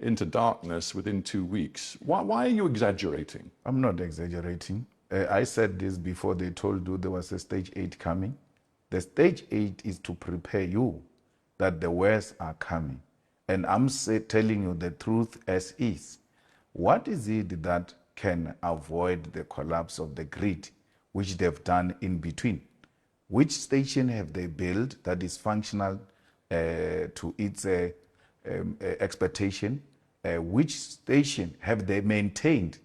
into darkness within 2 weeks. Why are you exaggerating? I'm not exaggerating. I said this before they told you there was a stage 8 coming. The stage 8 is to prepare you that the worst are coming. And I'm telling you the truth as is. What is it that can avoid the collapse of the grid, which they've done in between? Which station have they built that is functional to its expectation? Which station have they maintained?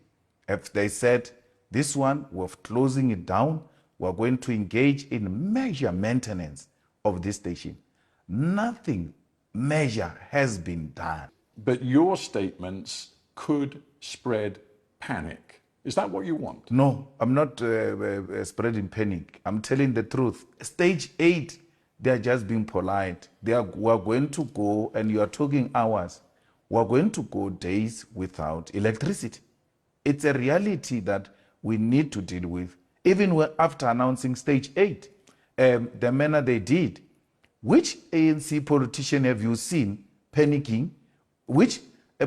Have they said, this one, we're closing it down, we're going to engage in major maintenance of this station? Nothing major has been done. But your statements could spread panic. Is that what you want? No, I'm not spreading panic. I'm telling the truth. Stage 8, they are just being polite. We're going to go, and you are talking hours, we're going to go days without electricity. It's a reality that we need to deal with, even after announcing stage 8. The manner they did. Which ANC politician have you seen panicking? Which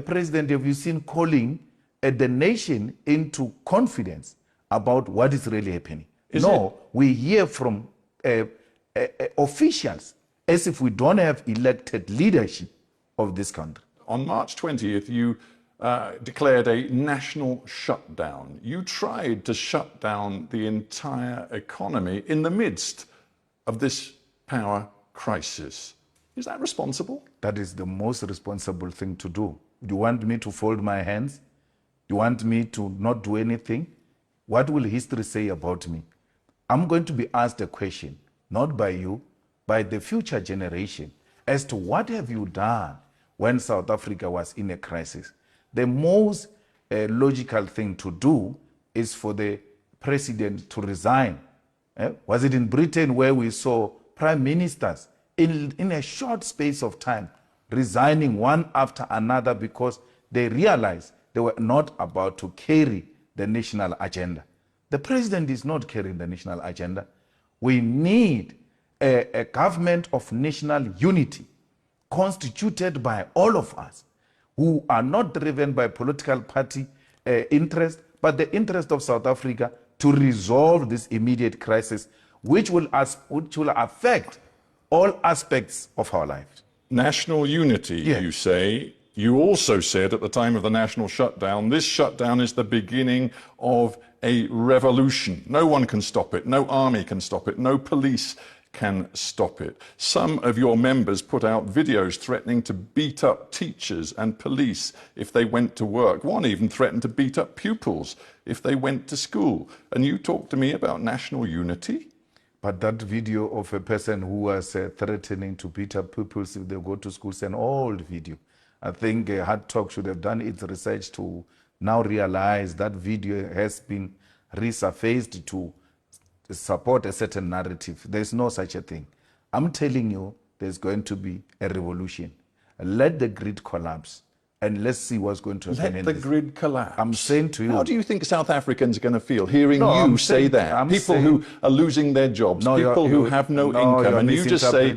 president have you seen calling the nation into confidence about what is really happening? We hear from officials as if we don't have elected leadership of this country. On March 20th, you declared a national shutdown. You tried to shut down the entire economy in the midst of this power crisis. Is that responsible? That is the most responsible thing to do. Do you want me to fold my hands? Do you want me to not do anything? What will history say about me? I'm going to be asked a question, not by you, by the future generation, as to what have you done when South Africa was in a crisis. The most logical thing to do is for the president to resign. Was it in Britain where we saw prime ministers in a short space of time resigning one after another because they realized they were not about to carry the national agenda? The president is not carrying the national agenda. We need a government of national unity constituted by all of us who are not driven by political party interest, but the interest of South Africa to resolve this immediate crisis, which will affect all aspects of our lives. National unity, yes. You say. You also said at the time of the national shutdown, this shutdown is the beginning of a revolution. No one can stop it. No army can stop it. No police can stop it. Some of your members put out videos threatening to beat up teachers and police if they went to work. One even threatened to beat up pupils if they went to school. And you talk to me about national unity? But that video of a person who was threatening to beat up pupils if they go to school is an old video. I think Hardtalk should have done its research to now realize that video has been resurfaced to support a certain narrative. There's no such a thing. I'm telling you, there's going to be a revolution. Let the grid collapse, and let's see what's going to happen. Let the grid collapse. I'm saying to you. How do you think South Africans are going to feel hearing you say that? People who are losing their jobs, people who have no income, and you just say...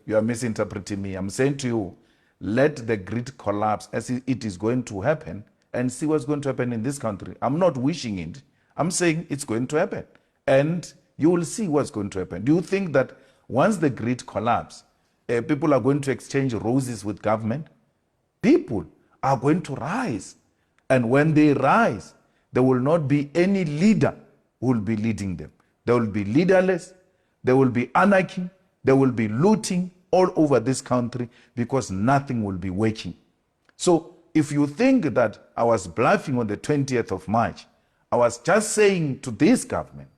You are misinterpreting me. I'm saying to you, let the grid collapse as it is going to happen, and see what's going to happen in this country. I'm not wishing it. I'm saying it's going to happen. And you will see what's going to happen. Do you think that once the grid collapses, people are going to exchange roses with government? People are going to rise. And when they rise, there will not be any leader who will be leading them. There will be leaderless, there will be anarchy, there will be looting all over this country because nothing will be working. So if you think that I was bluffing on the 20th of March, I was just saying to this government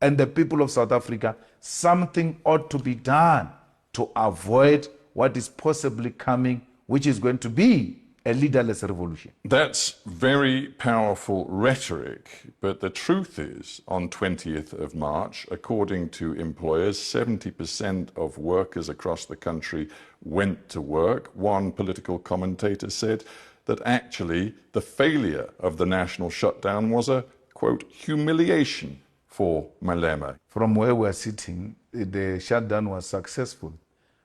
and the people of South Africa, something ought to be done to avoid what is possibly coming, which is going to be a leaderless revolution. That's very powerful rhetoric, but the truth is, on 20th of March, according to employers, 70% of workers across the country went to work. One political commentator said that actually the failure of the national shutdown was a, quote, humiliation for Malema. From where we're sitting, the shutdown was successful.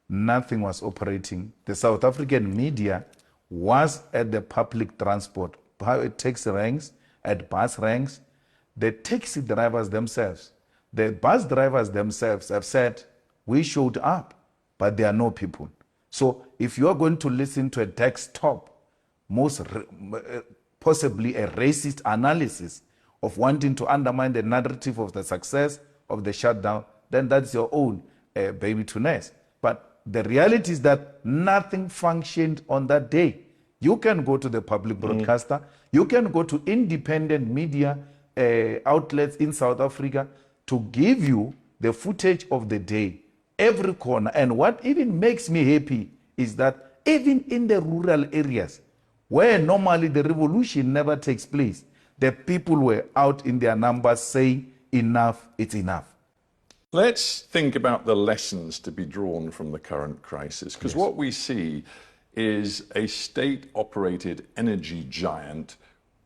Nothing was operating. The South African media was at the public transport, taxi ranks, at bus ranks. The taxi drivers themselves, the bus drivers themselves have said, we showed up, but there are no people. So if you're going to listen to a desktop, possibly a racist analysis of wanting to undermine the narrative of the success of the shutdown, then that's your own baby to nurse. But the reality is that nothing functioned on that day. You can go to the public broadcaster, you can go to independent media outlets in South Africa to give you the footage of the day, every corner. And what even makes me happy is that even in the rural areas, where normally the revolution never takes place, the people were out in their numbers saying, enough, it's enough. Let's think about the lessons to be drawn from the current crisis, because what we see is a state-operated energy giant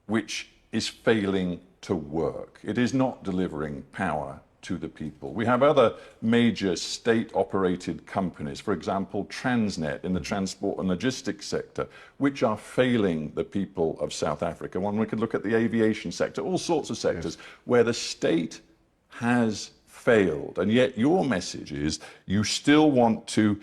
which is failing to work. It is not delivering power to the people. We have other major state-operated companies, for example, Transnet in the transport and logistics sector, which are failing the people of South Africa. One we could look at the aviation sector, all sorts of sectors where the state has failed. And yet your message is you still want to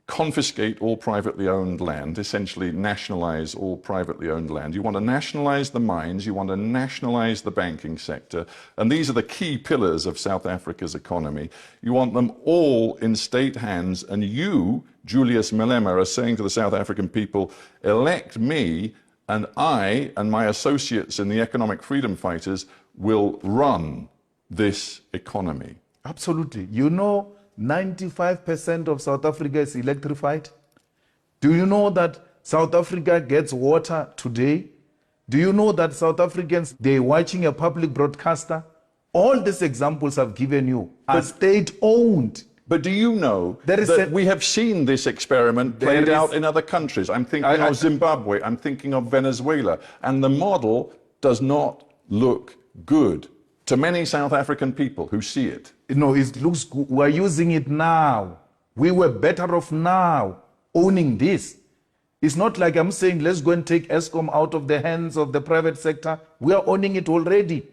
confiscate all privately owned land, essentially nationalize all privately owned land. You want to nationalize the mines, you want to nationalize the banking sector, and these are the key pillars of South Africa's economy. You want them all in state hands, and you, Julius Malema, are saying to the South African people, elect me, and I and my associates in the economic freedom fighters will run this economy. Absolutely. You know, 95% of South Africa is electrified. Do you know that South Africa gets water today? Do you know that South Africans, they're watching a public broadcaster? All these examples I've given you are state-owned. But do you know that we have seen this experiment played out in other countries? I'm thinking of Zimbabwe, I'm thinking of Venezuela, and the model does not look good to many South African people who see it. No, it looks good. We're using it now. We were better off now owning this. It's not like I'm saying, let's go and take Eskom out of the hands of the private sector. We are owning it already.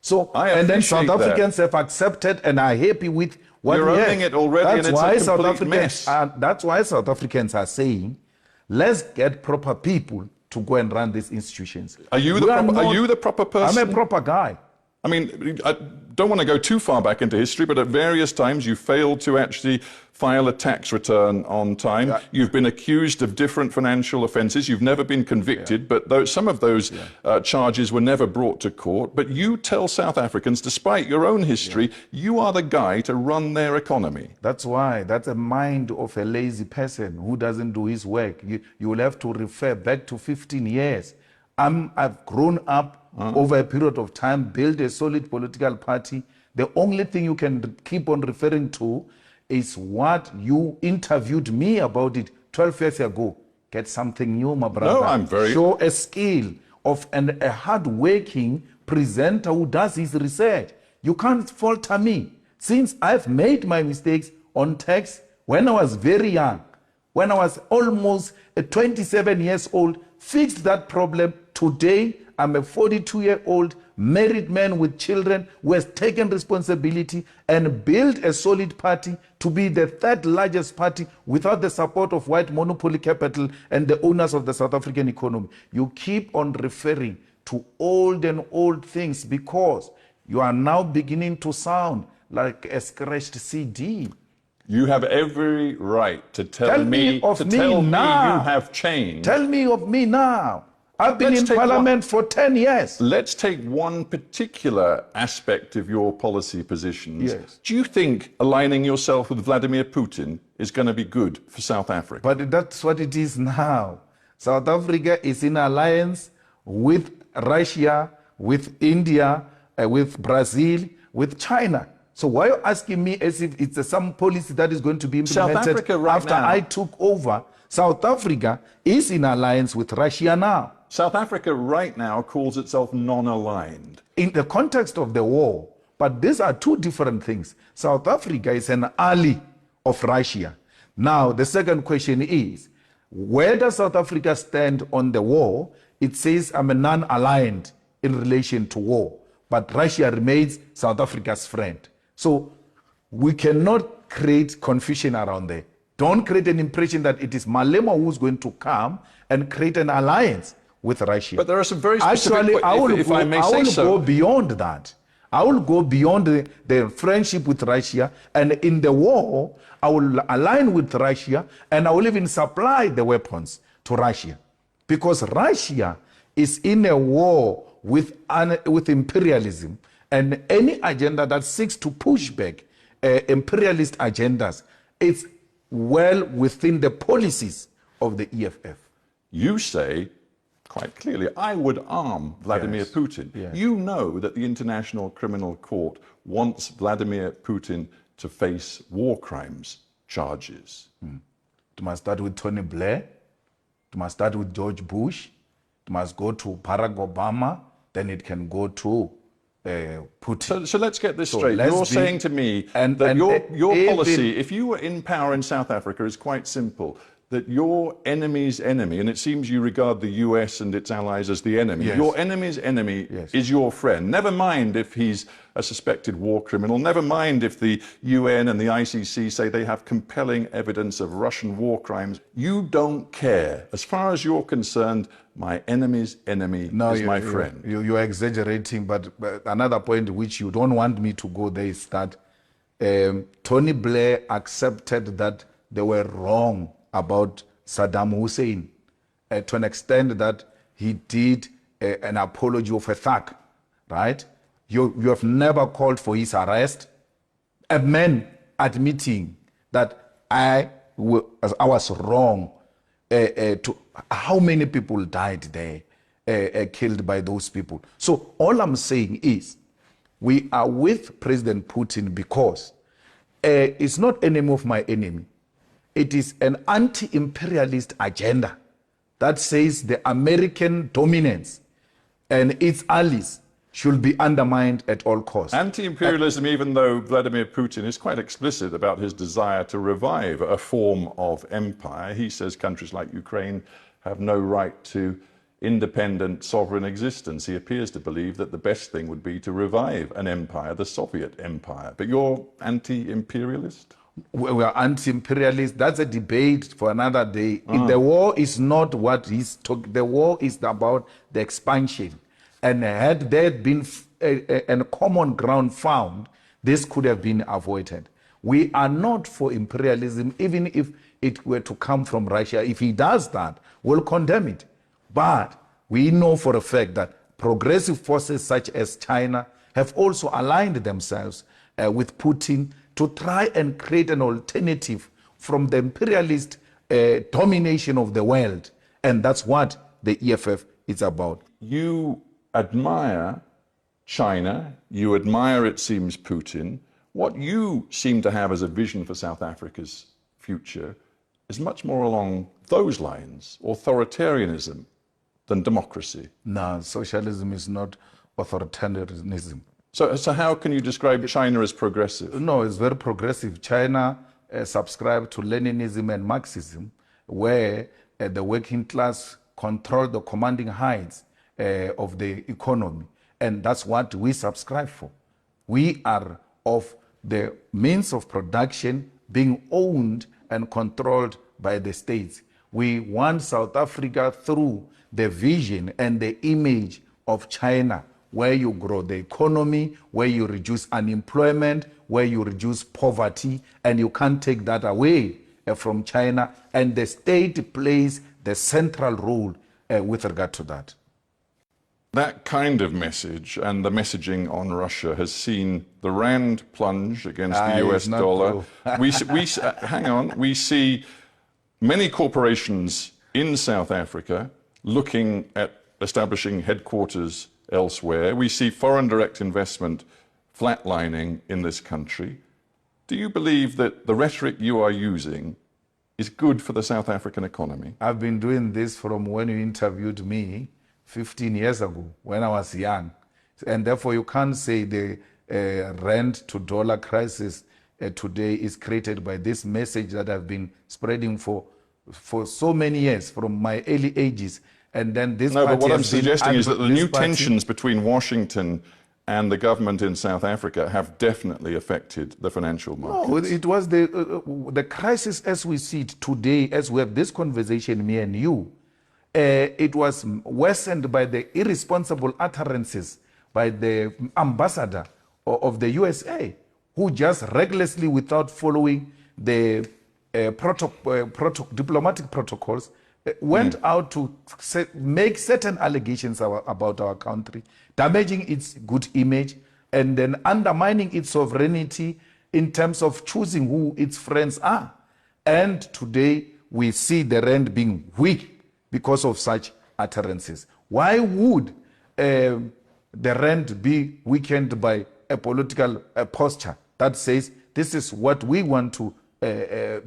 So, and then South Africans have accepted and are happy with what we have. You're owning it already, and it's a complete mess. That's why South Africans are saying, let's get proper people to go and run these institutions. Are you the proper person? I'm a proper guy. I mean, I don't want to go too far back into history, but at various times you failed to actually file a tax return on time. Yeah. You've been accused of different financial offences. You've never been convicted, but some of those charges were never brought to court. But you tell South Africans, despite your own history, you are the guy to run their economy. That's why. That's a mind of a lazy person who doesn't do his work. You will have to refer back to 15 years. I've grown up over a period of time, build a solid political party. The only thing you can keep on referring to is what you interviewed me about it 12 years ago. Get something new, my brother. No, I'm very... Show a skill of a hard-working presenter who does his research. You can't falter me. Since I've made my mistakes on tax when I was very young, when I was almost 27 years old, fixed that problem. Today, I'm a 42-year-old married man with children who has taken responsibility and built a solid party to be the third largest party without the support of white monopoly capital and the owners of the South African economy. You keep on referring to old and old things because you are now beginning to sound like a scratched CD. You have every right to tell me you have changed. Tell me of me now. I've been in Parliament for 10 years. Let's take one particular aspect of your policy positions. Yes. Do you think aligning yourself with Vladimir Putin is going to be good for South Africa? But that's what it is now. South Africa is in alliance with Russia, with India, with Brazil, with China. So why are you asking me as if it's some policy that is going to be implemented after I took over? South Africa is in alliance with Russia now. South Africa right now calls itself non-aligned. In the context of the war, but these are two different things. South Africa is an ally of Russia. Now, the second question is, Where does South Africa stand on the war? It says I'm a non-aligned in relation to war, but Russia remains South Africa's friend. So we cannot create confusion around there. Don't create an impression that it is Malema who's going to come and create an alliance with Russia. But there are some very specific... Actually, I will go beyond that. I will go beyond the friendship with Russia, and in the war, I will align with Russia, and I will even supply the weapons to Russia. Because Russia is in a war with imperialism, and any agenda that seeks to push back imperialist agendas, it's well within the policies of the EFF. You say, quite clearly, I would arm Vladimir Putin. Yes. You know that the International Criminal Court wants Vladimir Putin to face war crimes charges. It must start with Tony Blair. It must start with George Bush. It must go to Barack Obama. Then it can go to Putin. So let's get this straight. You're saying to me that your policy, if you were in power in South Africa, is quite simple. That your enemy's enemy, and it seems you regard the US and its allies as the enemy, your enemy's enemy is your friend. Never mind if he's a suspected war criminal, never mind if the UN and the ICC say they have compelling evidence of Russian war crimes. You don't care. As far as you're concerned, my enemy's enemy is my friend. You're exaggerating, but another point which you don't want me to go there is that Tony Blair accepted that they were wrong about Saddam Hussein to an extent that he did an apology of a thug, right? You have never called for his arrest. A man admitting that I was wrong. To how many people died there, killed by those people. So all I'm saying is we are with President Putin because it's not enemy of my enemy. It is an anti-imperialist agenda that says the American dominance and its allies should be undermined at all costs. Anti-imperialism, even though Vladimir Putin is quite explicit about his desire to revive a form of empire. He says countries like Ukraine have no right to independent sovereign existence. He appears to believe that the best thing would be to revive an empire, the Soviet empire. But you're anti-imperialist? We are anti-imperialist. That's a debate for another day. The war is not what he's talking. The war is about the expansion. And had there been a common ground found, this could have been avoided. We are not for imperialism, even if it were to come from Russia. If he does that, we'll condemn it. But we know for a fact that progressive forces such as China have also aligned themselves with Putin to try and create an alternative from the imperialist domination of the world. And that's what the EFF is about. You admire China, you admire, it seems, Putin. What you seem to have as a vision for South Africa's future is much more along those lines, authoritarianism than democracy. No, socialism is not authoritarianism. So how can you describe China as progressive? No, it's very progressive. China subscribed to Leninism and Marxism, where the working class control the commanding heights of the economy. And that's what we subscribe for. We are of the means of production being owned and controlled by the states. We want South Africa through the vision and the image of China, where you grow the economy, where you reduce unemployment, where you reduce poverty, and you can't take that away from China. And the state plays the central role with regard to that. That kind of message and the messaging on Russia has seen the rand plunge against the US dollar. Hang on, we see many corporations in South Africa looking at establishing headquarters elsewhere. We see foreign direct investment flatlining in this country. Do you believe that the rhetoric you are using is good for the South African economy? I've been doing this from when you interviewed me 15 years ago, when I was young. And therefore you can't say the rand to dollar crisis today is created by this message that I've been spreading for for so many years, from my early ages. And then this No, party but what I'm has been suggesting is that the this new party- tensions between Washington and the government in South Africa have definitely affected the financial markets. No, it was the crisis as we see it today, as we have this conversation, me and you. It was worsened by the irresponsible utterances by the ambassador of the USA, who just recklessly, without following the diplomatic protocols, went out to make certain allegations about our country, damaging its good image, and then undermining its sovereignty in terms of choosing who its friends are. And today we see the rand being weak because of such utterances. Why would the rand be weakened by a political posture that says this is what we want to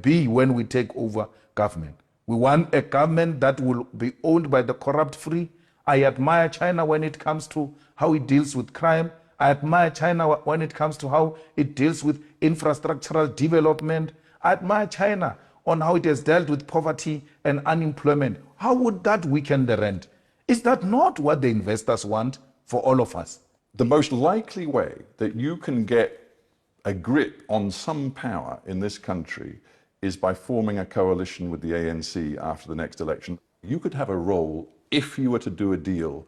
be when we take over government? We want a government that will be owned by the corrupt free. I admire China when it comes to how it deals with crime. I admire China when it comes to how it deals with infrastructural development. I admire China on how it has dealt with poverty and unemployment. How would that weaken the rand? Is that not what the investors want for all of us? The most likely way that you can get a grip on some power in this country is by forming a coalition with the ANC after the next election. You could have a role if you were to do a deal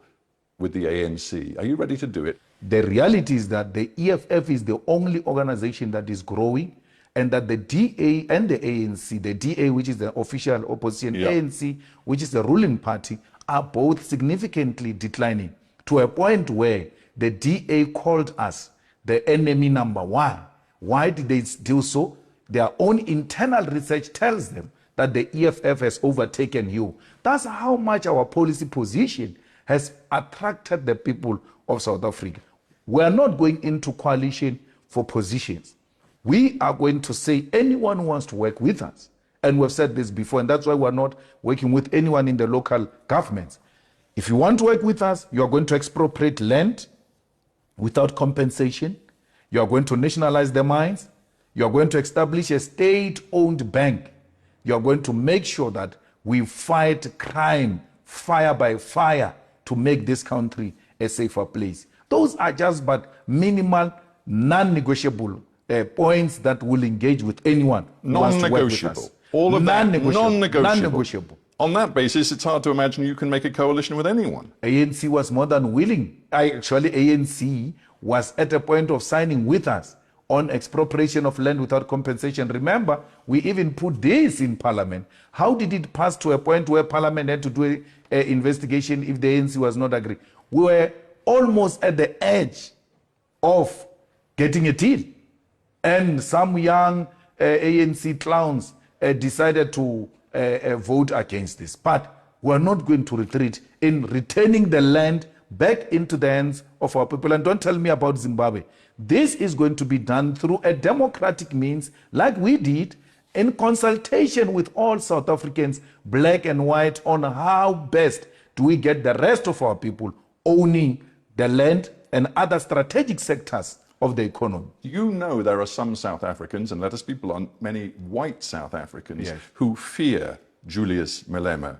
with the ANC. Are you ready to do it? The reality is that the EFF is the only organization that is growing, and that the DA and the ANC, the DA, which is the official opposition, ANC, which is the ruling party, are both significantly declining to a point where the DA called us the enemy number one. Why did they do so? Their own internal research tells them that the EFF has overtaken you. That's how much our policy position has attracted the people of South Africa. We are not going into coalition for positions. We are going to say anyone who wants to work with us, and we've said this before, and that's why we're not working with anyone in the local governments. If you want to work with us, you are going to expropriate land without compensation. You are going to nationalize the mines. You are going to establish a state-owned bank. You are going to make sure that we fight crime, fire by fire, to make this country a safer place. Those are just but minimal, non-negotiable points that will engage with anyone who wants to work with us. All of that, non-negotiable. non-negotiable. On that basis, it's hard to imagine you can make a coalition with anyone. ANC was more than willing. Actually, ANC was at a point of signing with us on expropriation of land without compensation. Remember, we even put this in Parliament. How did it pass to a point where Parliament had to do an investigation if the ANC was not agreeing? We were almost at the edge of getting a deal. And some young ANC clowns decided to vote against this. But we're not going to retreat in returning the land back into the hands of our people. And don't tell me about Zimbabwe. This is going to be done through a democratic means, like we did, in consultation with all South Africans, black and white, on how best do we get the rest of our people owning the land and other strategic sectors of the economy. You know there are some South Africans, and let us be blunt, many white South Africans, who fear Julius Malema.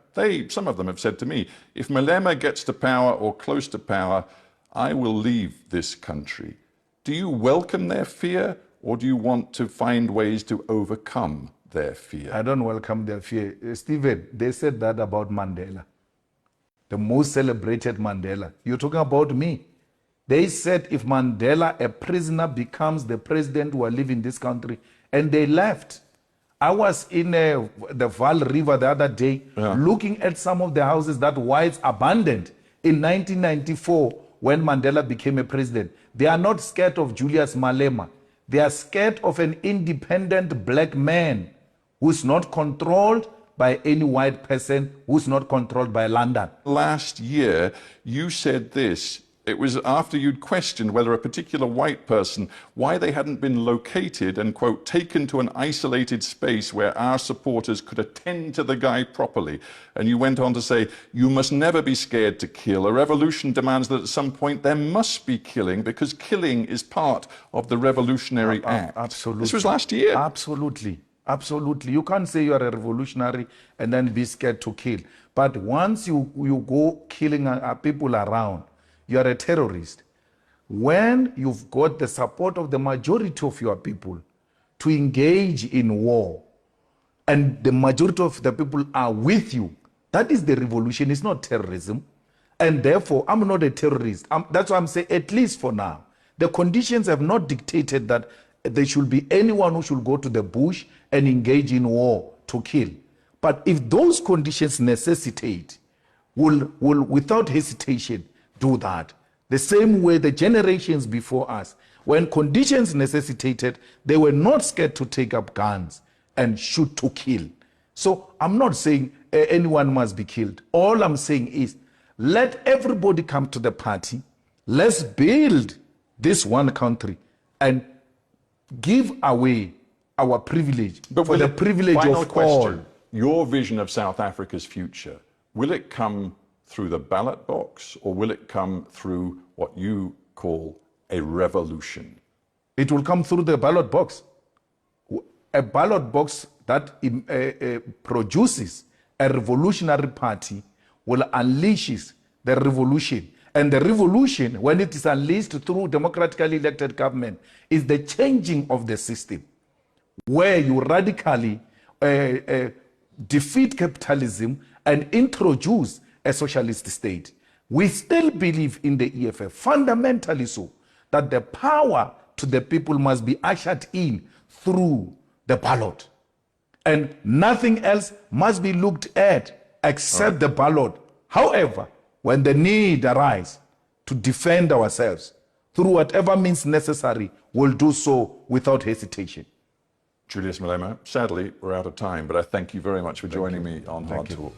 Some of them have said to me, if Malema gets to power or close to power, I will leave this country. Do you welcome their fear, or do you want to find ways to overcome their fear? I don't welcome their fear. Stephen, they said that about Mandela, the most celebrated Mandela. You're talking about me. They said if Mandela, a prisoner, becomes the president, who will live in this country, and they left. I was in the Vaal River the other day, looking at some of the houses that whites abandoned in 1994 when Mandela became a president. They are not scared of Julius Malema. They are scared of an independent black man who's not controlled by any white person, who's not controlled by London. Last year, you said this. It was after you'd questioned whether a particular white person, why they hadn't been located and, quote, taken to an isolated space where our supporters could attend to the guy properly. And you went on to say, you must never be scared to kill. A revolution demands that at some point there must be killing, because killing is part of the revolutionary act. Absolutely. This was last year. Absolutely. Absolutely. You can't say you are a revolutionary and then be scared to kill. But once you go killing people around, you are a terrorist. When you've got the support of the majority of your people to engage in war, and the majority of the people are with you, that is the revolution. It's not terrorism. And therefore, I'm not a terrorist. That's why I'm saying, at least for now, the conditions have not dictated that there should be anyone who should go to the bush and engage in war to kill. But if those conditions necessitate, will without hesitation do that. The same way the generations before us, when conditions necessitated, they were not scared to take up guns and shoot to kill. So I'm not saying anyone must be killed. All I'm saying is, let everybody come to the party. Let's build this one country and give away our privilege for the privilege of all. Your vision of South Africa's future, will it come through the ballot box or will it come through what you call a revolution? It will come through the ballot box. A ballot box that produces a revolutionary party will unleash the revolution. And the revolution, when it is unleashed through democratically elected government, is the changing of the system, where you radically defeat capitalism and introduce a socialist state. We still believe in the EFF, fundamentally so, that the power to the people must be ushered in through the ballot. And nothing else must be looked at except the ballot. However, when the need arises to defend ourselves through whatever means necessary, we'll do so without hesitation. Julius Malema, sadly, we're out of time, but I thank you very much for joining me on Hardtalk.